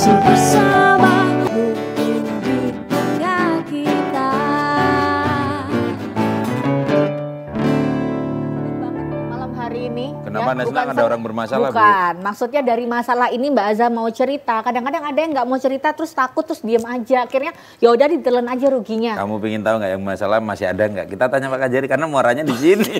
masih bersama di tengah kita. Malam hari ini. Kenapa Anda senang ada orang bermasalah, Bu? Bukan, maksudnya dari masalah ini Mbak Aza mau cerita. Kadang-kadang ada yang nggak mau cerita terus takut terus diem aja. Akhirnya ya udah ditelan aja ruginya. Kamu ingin tahu nggak yang masalah masih ada nggak? Kita tanya Pak Kajari karena muaranya di sini.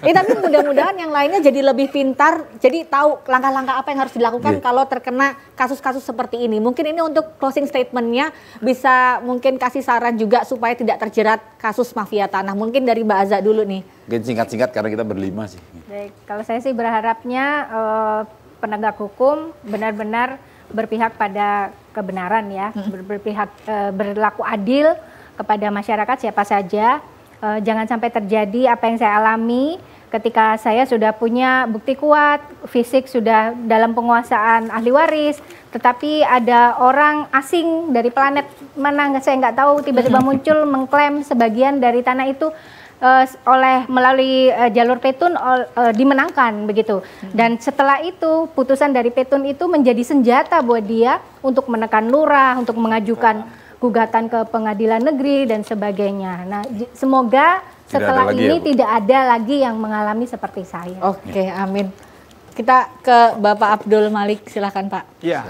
Tapi mudah-mudahan yang lainnya jadi lebih pintar, jadi tahu langkah-langkah apa yang harus dilakukan kalau terkena kasus-kasus seperti ini. Mungkin ini untuk closing statementnya bisa mungkin kasih saran juga supaya tidak terjerat kasus mafia tanah. Mungkin dari Mbak Aza dulu nih. Mungkin singkat-singkat karena kita berlima sih. Baik, kalau saya sih berharapnya penegak hukum benar-benar berpihak pada kebenaran ya, berpihak berlaku adil kepada masyarakat siapa saja. Jangan sampai terjadi apa yang saya alami ketika saya sudah punya bukti kuat, fisik sudah dalam penguasaan ahli waris, tetapi ada orang asing dari planet mana saya nggak tahu tiba-tiba muncul mengklaim sebagian dari tanah itu melalui jalur petun dimenangkan begitu. Dan setelah itu putusan dari petun itu menjadi senjata buat dia untuk menekan lurah, untuk mengajukan gugatan ke pengadilan negeri dan sebagainya. Nah, semoga setelah ini tidak ada lagi yang mengalami seperti saya. Oke, amin. Kita ke Bapak Abdul Malik, silakan Pak. Iya,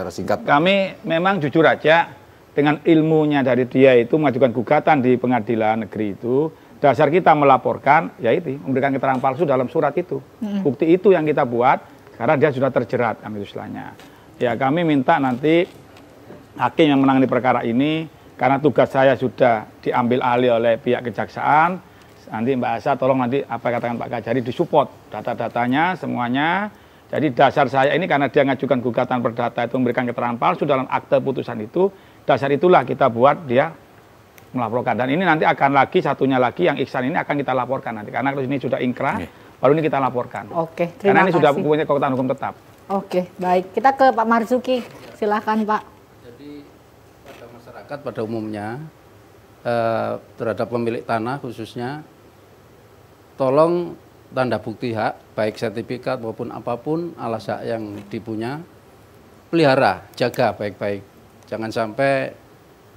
kami memang jujur aja dengan ilmunya dari dia itu mengajukan gugatan di pengadilan negeri itu. Dasar kita melaporkan, ya itu memberikan keterangan palsu dalam surat itu. Bukti itu yang kita buat karena dia sudah terjerat, kami istilahnya. Ya kami minta nanti hakim yang menangani perkara ini. Karena tugas saya sudah diambil alih oleh pihak kejaksaan, nanti Mbak Asa tolong nanti apa katakan Pak Kajari disupport data-datanya semuanya. Jadi dasar saya ini karena dia ngajukan gugatan perdata itu memberikan keterangan palsu dalam akte putusan itu, dasar itulah kita buat dia melaporkan. Dan ini nanti akan lagi satunya lagi yang Iksan ini akan kita laporkan nanti karena ini sudah ingkrah, baru ini kita laporkan. Oke, terima kasih. Karena ini sudah punya kekuatan hukum tetap. Oke, baik. Kita ke Pak Marzuki, silakan Pak. Pada umumnya terhadap pemilik tanah khususnya tolong tanda bukti hak baik sertifikat maupun apapun alas hak yang dipunya pelihara, jaga baik-baik, jangan sampai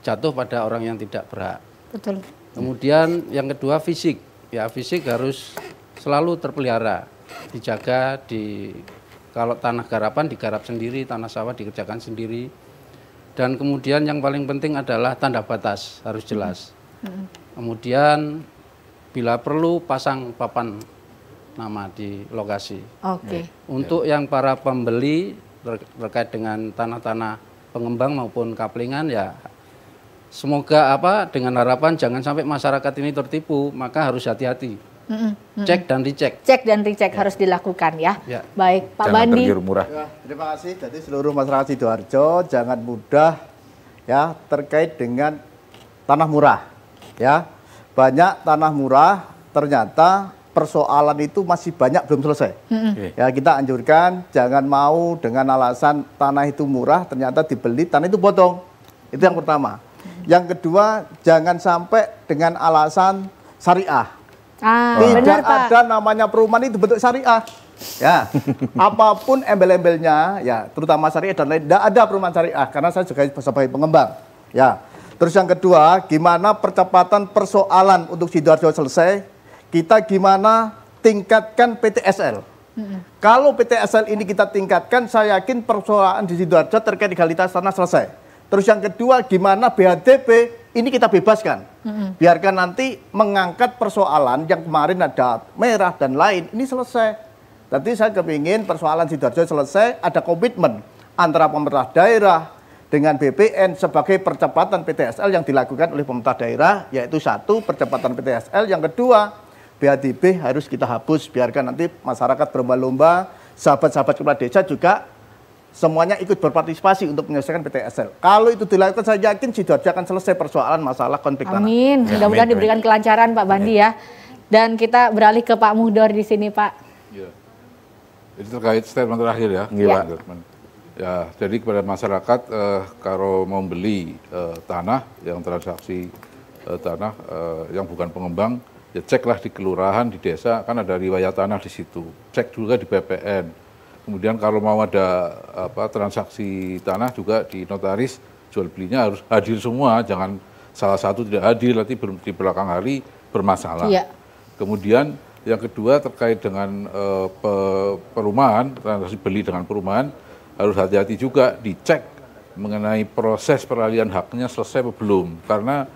jatuh pada orang yang tidak berhak. Betul. Kemudian yang kedua fisik, ya fisik harus selalu terpelihara, dijaga, kalau tanah garapan digarap sendiri, tanah sawah dikerjakan sendiri. Dan kemudian yang paling penting adalah tanda batas harus jelas. Kemudian bila perlu pasang papan nama di lokasi. Oke. Untuk yang para pembeli terkait dengan tanah-tanah pengembang maupun kaplingan ya semoga dengan harapan jangan sampai masyarakat ini tertipu, maka harus hati-hati. Cek dan dicek. Cek dan dicek harus dilakukan ya. Baik, Pak Jangan Bandi. tergiur murah. Ya, terima kasih. Jadi seluruh masyarakat Sidoarjo jangan mudah ya terkait dengan tanah murah. Ya, banyak tanah murah ternyata persoalan itu masih banyak belum selesai. Ya kita anjurkan jangan mau dengan alasan tanah itu murah ternyata dibeli tanah itu potong. Itu yang pertama. Yang kedua jangan sampai dengan alasan syariah. Tidak ada namanya perumahan itu bentuk syariah. Ya, apapun embel-embelnya, ya terutama syariah dan lain, tidak ada perumahan syariah karena saya juga sebagai pengembang. Ya, terus yang kedua, gimana percepatan persoalan untuk Sidoarjo selesai? Kita gimana tingkatkan PTSL? Kalau PTSL ini kita tingkatkan, saya yakin persoalan di Sidoarjo terkait legalitas tanah selesai. Terus yang kedua, gimana BHDP ini kita bebaskan. Biarkan nanti mengangkat persoalan yang kemarin ada merah dan lain, ini selesai. Nanti saya kepingin persoalan Sidoarjo selesai, ada komitmen antara pemerintah daerah dengan BPN sebagai percepatan PTSL yang dilakukan oleh pemerintah daerah, yaitu satu, percepatan PTSL, yang kedua, BHDP harus kita hapus, biarkan nanti masyarakat berlomba-lomba, sahabat-sahabat kepala desa juga semuanya ikut berpartisipasi untuk menyelesaikan PTSL. Kalau itu dilakukan, saya yakin Sidoarjo akan selesai persoalan masalah konflik tanah. Amin. Mudah-mudahan diberikan kelancaran Pak Bandi ya. Dan kita beralih ke Pak Muhdor di sini Pak. Ya. Itu terkait statement terakhir ya. Ya, jadi kepada masyarakat kalau mau beli tanah yang transaksi tanah yang bukan pengembang, ya ceklah di kelurahan, di desa, kan ada riwayat tanah di situ. Cek juga di BPN. Kemudian kalau mau ada transaksi tanah juga di notaris, jual belinya harus hadir semua, jangan salah satu tidak hadir nanti di belakang hari bermasalah. Iya. Kemudian yang kedua terkait dengan perumahan, transaksi beli dengan perumahan, harus hati-hati juga dicek mengenai proses peralihan haknya selesai atau belum. Karena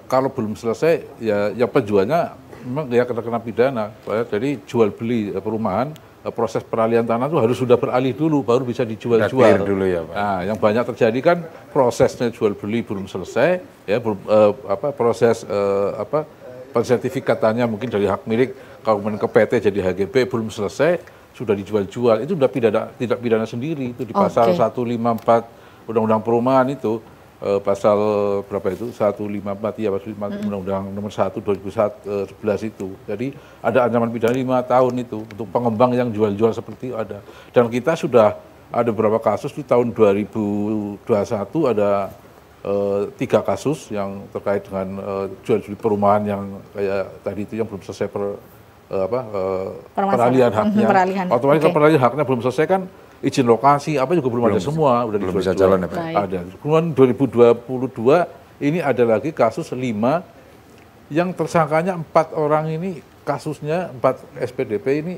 kalau belum selesai, ya penjualnya memang dia kena pidana. Jadi jual beli perumahan, proses peralihan tanah itu harus sudah beralih dulu, baru bisa dijual-jual. Dulu ya, Pak. Nah, yang banyak terjadi kan prosesnya jual beli belum selesai, ya proses pensertifikatannya mungkin dari hak milik kemudian ke PT jadi HGB belum selesai, sudah dijual-jual, itu sudah tidak pidana sendiri, itu di pasal 154 Undang-Undang Perumahan itu, pasal berapa itu, 154 ya, pasal Undang-Undang nomor 1 2011 itu. Jadi ada ancaman pidana 5 tahun itu untuk pengembang yang jual-jual seperti itu ada. Dan kita sudah ada beberapa kasus di tahun 2021 ada 3 kasus yang terkait dengan jual-beli perumahan yang kayak tadi itu yang belum selesai peralihan haknya. Otomatis kalau peralihan haknya belum selesai kan izin lokasi apa juga belum ada semua, udah belum bisa jalan ya, Pak. Ada. Kemudian 2022 ini ada lagi kasus 5 yang tersangkanya 4 orang ini kasusnya 4 SPDP ini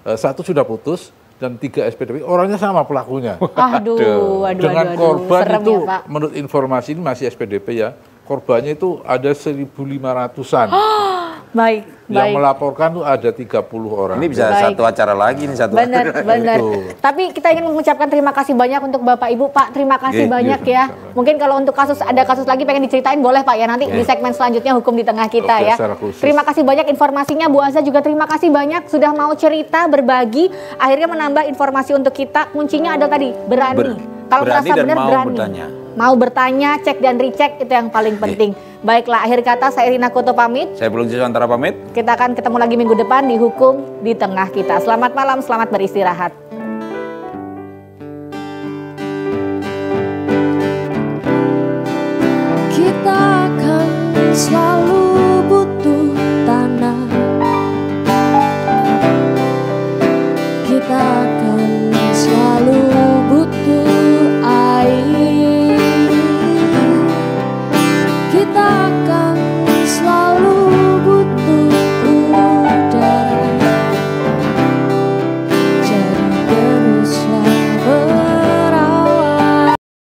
1 sudah putus dan 3 SPDP orangnya sama pelakunya. Aduh, Dengan korban serem itu ya, Pak. menurut informasi ini masih SPDP ya, korbannya itu ada 1.500-an. Baik, Yang baik. melaporkan tuh ada 30 orang. Ini bisa Baik. satu acara lagi nih, satu. Benar, benar. Itu. Tapi kita ingin mengucapkan terima kasih banyak untuk Bapak Ibu, Pak. Terima kasih Iya, banyak iya, ya. sama-sama. Mungkin kalau untuk ada kasus lagi pengen diceritain boleh Pak ya, nanti di segmen selanjutnya hukum di tengah kita Oke, ya. secara khusus. Terima kasih banyak informasinya, Bu Aza juga terima kasih banyak sudah mau cerita, berbagi, akhirnya menambah informasi untuk kita. Kuncinya ada tadi, berani. Kalau berani merasa dan benar mau berani. bertanya. Mau bertanya, cek dan recheck itu yang paling penting. Baiklah, akhir kata saya Irina Koto pamit. Saya belum antara pamit. Kita akan ketemu lagi minggu depan di Hukum di Tengah Kita. Selamat malam, selamat beristirahat. Kita akan selalu